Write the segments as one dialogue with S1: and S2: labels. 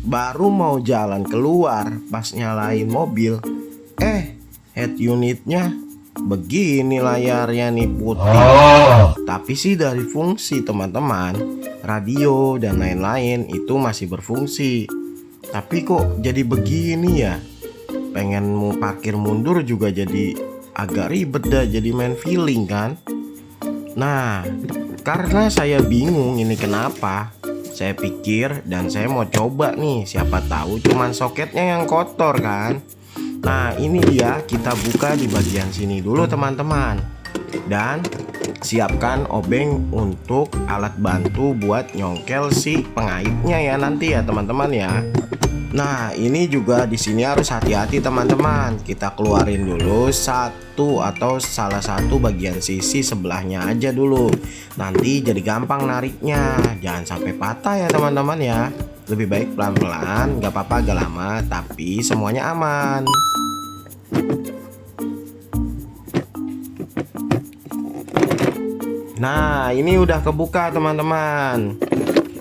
S1: baru mau jalan keluar pas nyalain mobil, head unitnya begini layarnya nih, putih. Tapi sih dari fungsi teman-teman, radio dan lain-lain itu masih berfungsi. Tapi kok jadi begini ya? Pengen mau parkir mundur juga jadi agak ribet dah, jadi main feeling kan. Nah, karena saya bingung ini kenapa, saya pikir dan saya mau coba nih, siapa tahu cuman soketnya yang kotor kan. Nah, ini dia, kita buka di bagian sini dulu teman-teman. Dan siapkan obeng untuk alat bantu buat nyongkel si pengaitnya ya nanti ya teman-teman ya. Nah, ini juga di sini harus hati-hati teman-teman. Kita keluarin dulu satu atau salah satu bagian sisi sebelahnya aja dulu. Nanti jadi gampang nariknya. Jangan sampai patah ya teman-teman ya. Lebih baik pelan-pelan, gak apa-apa agak lama, tapi semuanya aman. Nah, ini udah kebuka teman-teman.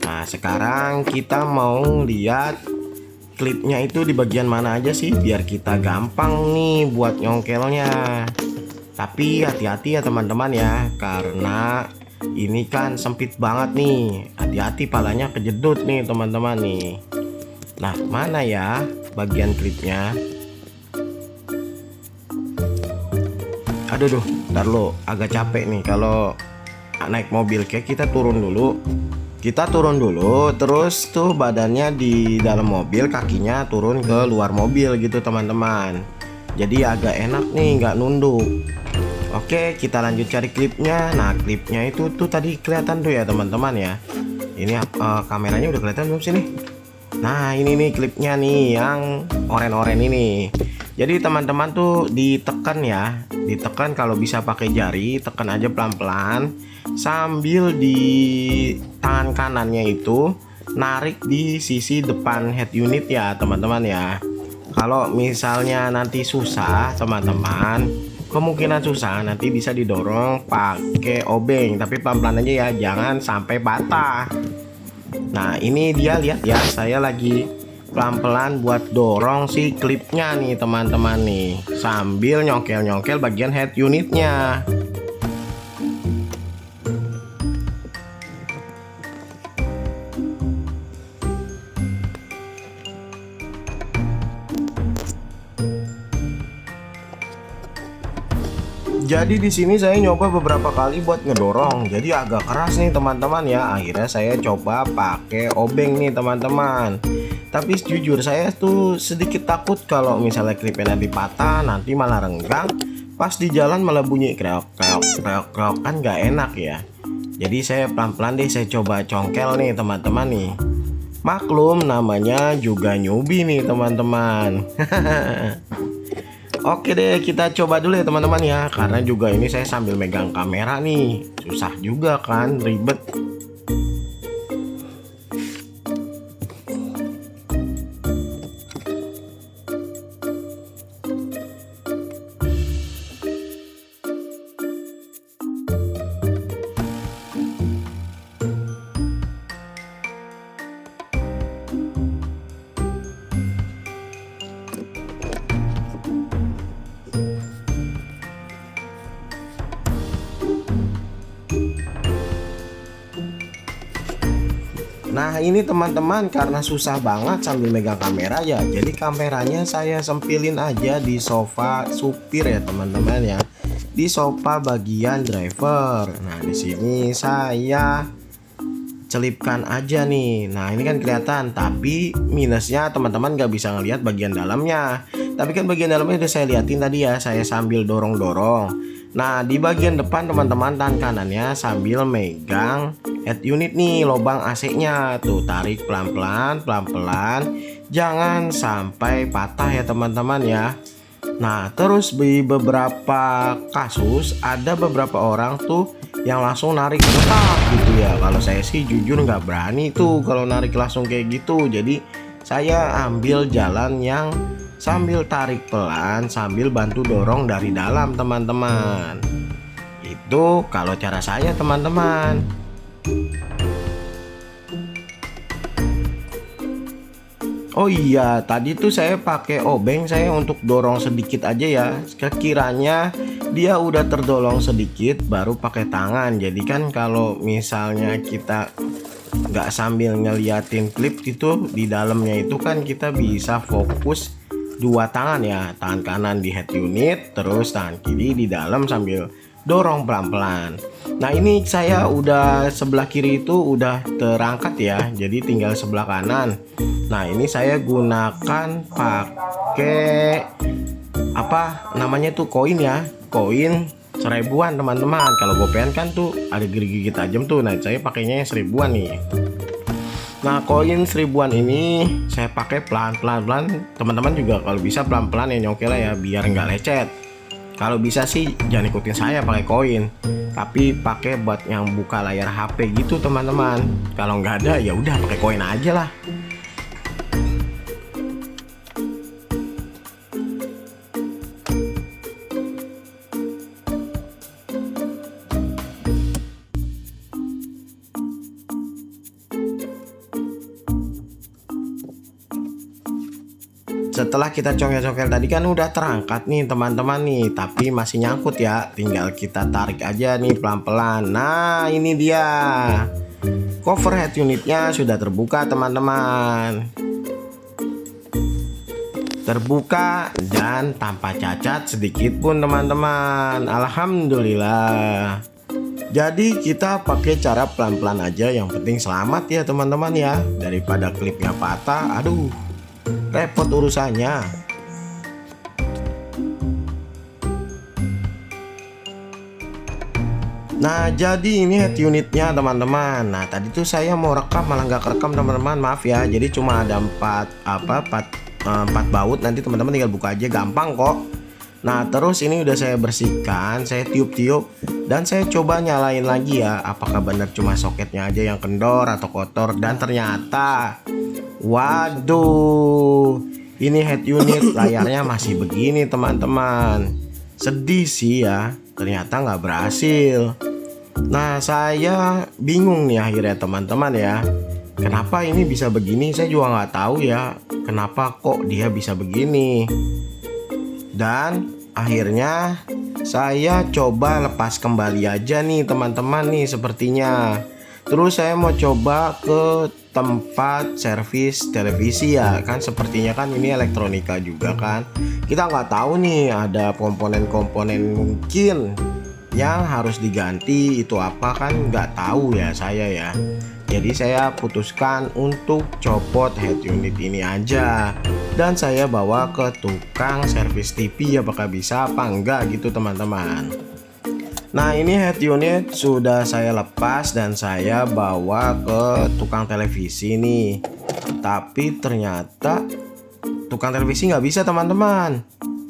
S1: Nah, sekarang kita mau lihat klipnya itu di bagian mana aja sih, biar kita gampang nih buat nyongkelnya. Tapi hati-hati ya teman-teman ya, karena ini kan sempit banget nih. Hati-hati palanya kejedut nih teman-teman nih. Nah, mana ya bagian klipnya? Aduh, ntar lo agak capek nih kalau naik mobil. Kayak kita turun dulu. Kita turun dulu, terus tuh badannya di dalam mobil, kakinya turun ke luar mobil gitu teman-teman. Jadi agak enak nih, nggak nunduk. Oke, kita lanjut cari klipnya. Nah, klipnya itu tuh tadi kelihatan tuh ya teman-teman ya. Ini kameranya udah kelihatan belum sini? Nah, ini nih klipnya nih yang oren-oren ini. Jadi teman-teman tuh ditekan ya, ditekan, kalau bisa pakai jari, tekan aja pelan-pelan sambil di tangan kanannya itu narik di sisi depan head unit ya teman-teman ya. Kalau misalnya nanti susah teman-teman, kemungkinan susah, nanti bisa didorong pakai obeng, tapi pelan-pelan aja ya, jangan sampai patah. Nah, ini dia, lihat ya, saya lagi pelan-pelan buat dorong si klipnya nih teman-teman nih, sambil nyongkel-nyongkel bagian head unitnya. Jadi di sini saya nyoba beberapa kali buat ngedorong, jadi agak keras nih teman-teman ya. Akhirnya saya coba pakai obeng nih teman-teman. Tapi jujur saya tuh sedikit takut kalau misalnya klipnya nanti patah, nanti malah renggang. Pas di jalan malah bunyi kreok kreok kreok kreok, kan nggak enak ya. Jadi saya pelan-pelan deh, saya coba congkel nih teman-teman nih. Maklum namanya juga newbie nih teman-teman. Oke deh, kita coba dulu ya teman-teman ya, karena juga ini saya sambil megang kamera nih, susah juga kan, ribet. Nah, ini teman-teman, karena susah banget sambil megang kamera ya, jadi kameranya saya sempilin aja di sofa supir ya teman-teman ya, di sofa bagian driver. Nah, di sini saya celipkan aja nih. Nah, ini kan kelihatan, tapi minusnya teman-teman nggak bisa ngelihat bagian dalamnya. Tapi kan bagian dalamnya udah saya liatin tadi ya, saya sambil dorong-dorong. Nah, di bagian depan teman-teman, tangan kanannya sambil megang head unit nih, lubang AC-nya. Tuh, tarik pelan-pelan, pelan-pelan. Jangan sampai patah ya teman-teman ya. Nah, terus di beberapa kasus ada beberapa orang tuh yang langsung narik tetap gitu ya. Kalau saya sih jujur nggak berani tuh kalau narik langsung kayak gitu. Jadi saya ambil jalan yang sambil tarik pelan, sambil bantu dorong dari dalam teman-teman. Itu kalau cara saya teman-teman. Oh iya, tadi tuh saya pakai obeng saya untuk dorong sedikit aja ya. Sekiranya dia udah terdolong sedikit baru pakai tangan. Jadi kan kalau misalnya kita nggak sambil ngeliatin klip gitu, di dalamnya itu kan kita bisa fokus dua tangan ya, tangan kanan di head unit, terus tangan kiri di dalam sambil dorong pelan-pelan. Nah ini saya udah sebelah kiri itu udah terangkat ya, jadi tinggal sebelah kanan. Nah ini saya gunakan pakai apa namanya tuh, koin ya, koin seribuan teman-teman. Kalau gopean kan tuh ada gigi tajam tuh. Nah saya pakainya yang seribuan nih. Nah koin seribuan ini saya pakai pelan-pelan. Teman-teman juga kalau bisa pelan-pelan ya nyongkelnya ya, biar nggak lecet. Kalau bisa sih jangan ikutin saya pakai koin, tapi pakai buat yang buka layar HP gitu teman-teman. Kalau nggak ada ya udah pakai koin aja lah. Setelah kita congkel-congkel tadi kan udah terangkat nih teman-teman nih, tapi masih nyangkut ya. Tinggal kita tarik aja nih pelan-pelan. Nah ini dia, cover head unitnya sudah terbuka teman-teman. Terbuka dan tanpa cacat sedikit pun teman-teman. Alhamdulillah. Jadi kita pakai cara pelan-pelan aja, yang penting selamat ya teman-teman ya. Daripada klipnya patah, aduh repot urusannya. Nah jadi ini head unitnya teman-teman. Nah tadi tuh saya mau rekam malah nggak kerekam teman-teman, maaf ya. Jadi cuma ada 4 baut. Nanti teman-teman tinggal buka aja, gampang kok. Nah terus ini udah saya bersihkan, saya tiup-tiup, dan saya coba nyalain lagi ya, apakah benar cuma soketnya aja yang kendor atau kotor. Dan ternyata waduh, ini head unit layarnya masih begini teman-teman. Sedih sih ya, ternyata nggak berhasil. Nah saya bingung nih akhirnya teman-teman ya, kenapa ini bisa begini. Saya juga nggak tahu ya kenapa kok dia bisa begini. Dan akhirnya saya coba lepas kembali aja nih teman-teman nih sepertinya. Terus saya mau coba ke tempat servis televisi ya, kan sepertinya kan ini elektronika juga kan. Kita nggak tahu nih ada komponen-komponen mungkin yang harus diganti, itu apa kan nggak tahu ya saya ya. Jadi saya putuskan untuk copot head unit ini aja, dan saya bawa ke tukang servis TV, apakah bisa apa enggak gitu teman-teman. Nah ini head unit sudah saya lepas dan saya bawa ke tukang televisi nih. Tapi ternyata tukang televisi nggak bisa teman-teman.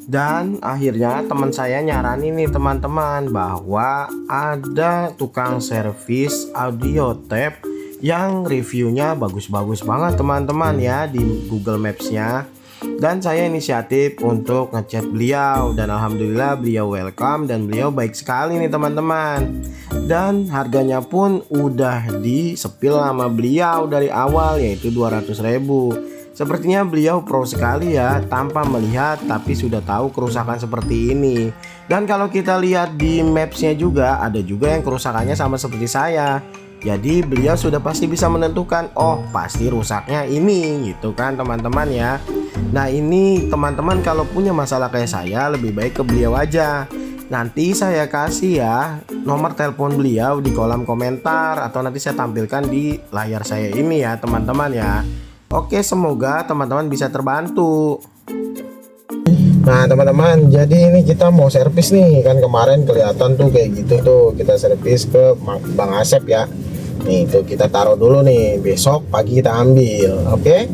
S1: Dan akhirnya teman saya nyaranin nih teman-teman, bahwa ada tukang servis audio tape yang reviewnya bagus-bagus banget teman-teman ya di Google Maps-nya. Dan saya inisiatif untuk ngechat beliau, dan alhamdulillah beliau welcome dan beliau baik sekali nih teman-teman. Dan harganya pun udah disepil sama beliau dari awal, yaitu 200.000. Sepertinya beliau pro sekali ya, tanpa melihat tapi sudah tahu kerusakan seperti ini. Dan kalau kita lihat di Maps-nya juga, ada juga yang kerusakannya sama seperti saya. Jadi beliau sudah pasti bisa menentukan, oh pasti rusaknya ini gitu kan teman-teman ya. Nah ini teman-teman kalau punya masalah kayak saya, lebih baik ke beliau aja. Nanti saya kasih ya nomor telepon beliau di kolom komentar, atau nanti saya tampilkan di layar saya ini ya teman-teman ya. Oke, semoga teman-teman bisa terbantu. Nah teman-teman, jadi ini kita mau servis nih, kan kemarin kelihatan tuh kayak gitu tuh, kita servis ke Bang Asep ya. Nih tuh kita taruh dulu nih, besok pagi kita ambil. Oke,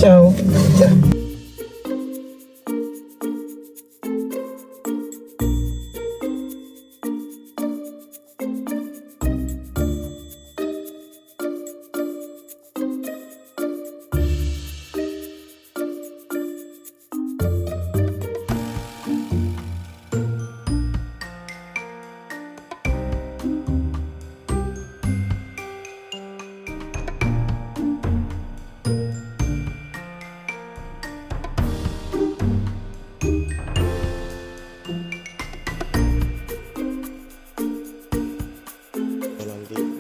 S1: ciao.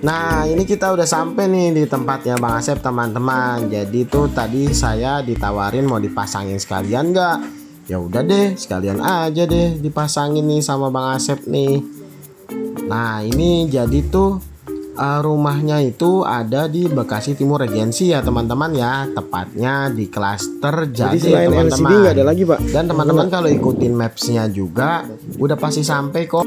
S1: Nah, ini kita udah sampai nih di tempatnya Bang Asep, teman-teman. Jadi tuh tadi saya ditawarin mau dipasangin sekalian nggak? Ya udah deh, sekalian aja deh dipasangin nih sama Bang Asep nih. Nah, ini jadi tuh rumahnya itu ada di Bekasi Timur Regensi ya teman-teman ya, tepatnya di klaster Jadi teman-teman. LCD nggak ada lagi, Pak. Dan teman-teman kalau ikutin mapsnya juga udah pasti sampai kok.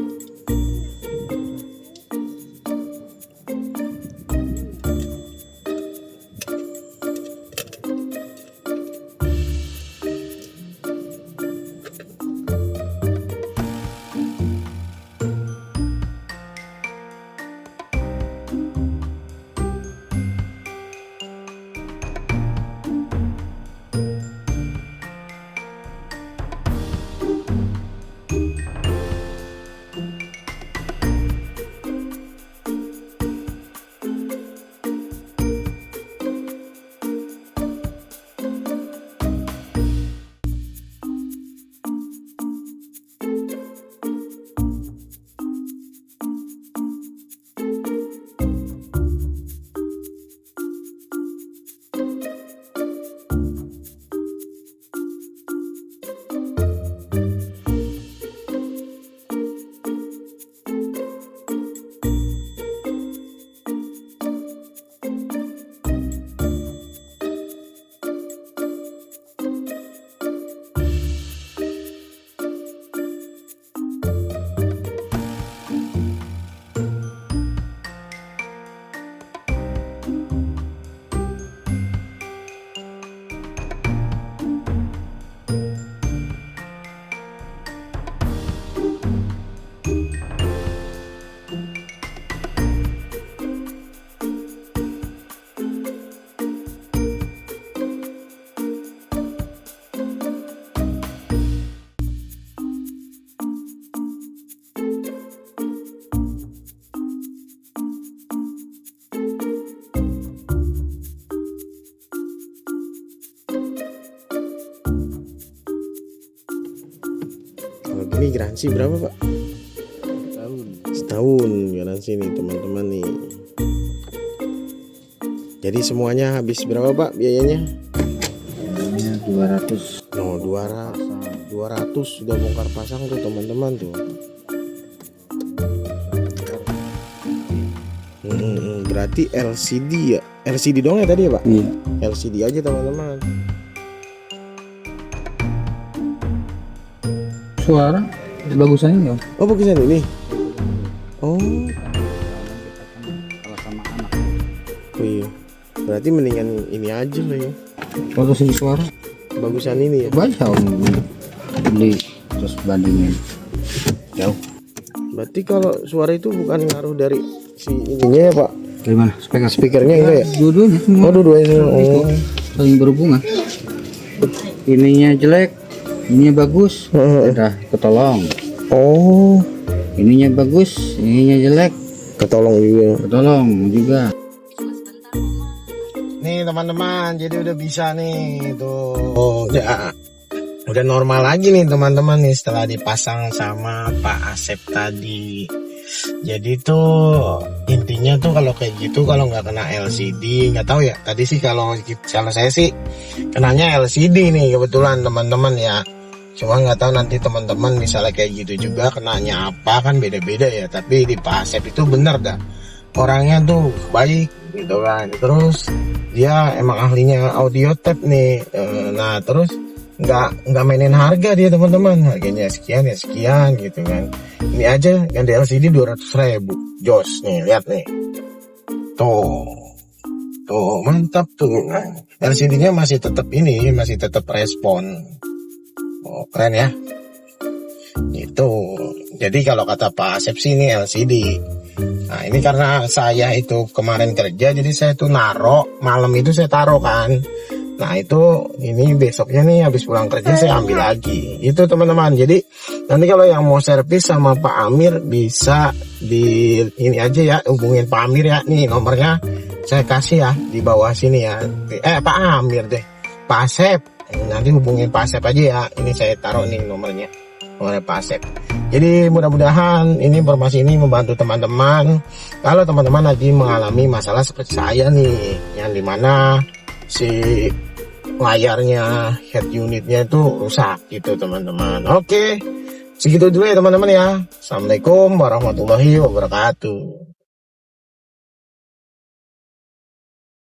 S1: Kalau gini garansi berapa, Pak? Setahun garansi nih teman-teman nih. Jadi semuanya habis berapa, Pak, biayanya?
S2: Biayanya 200.
S1: No, 200 sudah bongkar pasang tuh teman-teman tuh. Berarti LCD ya? LCD doang ya tadi ya, Pak?
S2: Iya.
S1: LCD aja teman-teman.
S2: Suara bagusannya ya.
S1: Oh, bagusan ini. Oh.
S2: Kalau sama anak.
S1: Oh iya. Berarti mendingan ini aja lah ya.
S2: Kalau segi suara
S1: Bagusan ini ya.
S2: baca om beli terus bandingin jauh.
S1: Berarti kalau suara itu bukan ngaruh dari si ininya ya, Pak?
S2: Gimana?
S1: Speakernya enggak ya?
S2: Dua-duanya semua.
S1: Oh, dua-duanya semua.
S2: Itu saling berhubungan. Ininya jelek, ininya bagus, udah ketolong.
S1: Oh,
S2: Ininya bagus, ininya jelek,
S1: ketolong juga.
S2: ketolong juga.
S1: Nih teman-teman, jadi udah bisa nih tuh. Udah normal lagi nih teman-teman nih setelah dipasang sama Pak Asep tadi. Jadi tuh intinya tuh kalau kayak gitu, kalau nggak kena LCD, nggak tahu ya. Tadi sih kalau saya sih kenanya LCD nih kebetulan teman-teman ya. Cuma nggak tahu nanti teman-teman misalnya kayak gitu juga kenanya apa, kan beda-beda ya. Tapi di Pak Asep itu bener dah, orangnya tuh baik gitu kan. Terus dia emang ahlinya audio tape nih. Nah terus nggak mainin harga dia teman-teman, harganya sekian ya sekian gitu kan. Ini aja yang di LCD 200.000 jos nih, lihat nih tuh mantap tuh. LCD-nya masih tetap ini, masih tetap respon. Oh keren ya itu. Jadi kalau kata Pak Asep sih ini LCD. Nah ini karena saya itu kemarin kerja, jadi saya tuh naro malam itu, saya taruh kan. Nah itu ini besoknya nih habis pulang kerja saya ambil lagi itu teman-teman. Jadi nanti kalau yang mau servis sama Pak Amir bisa di ini aja ya, hubungin Pak Amir ya. Nih nomornya saya kasih ya di bawah sini ya. Pak Amir deh, Pak Asep. Nanti hubungin Pak Asep aja ya. Ini saya taruh nih nomornya Pak Asep. Jadi mudah-mudahan ini informasi ini membantu teman-teman. Kalau teman-teman lagi mengalami masalah seperti saya nih, yang dimana si layarnya head unitnya itu rusak gitu teman-teman. Oke, segitu dulu ya teman-teman ya. Assalamualaikum warahmatullahi wabarakatuh.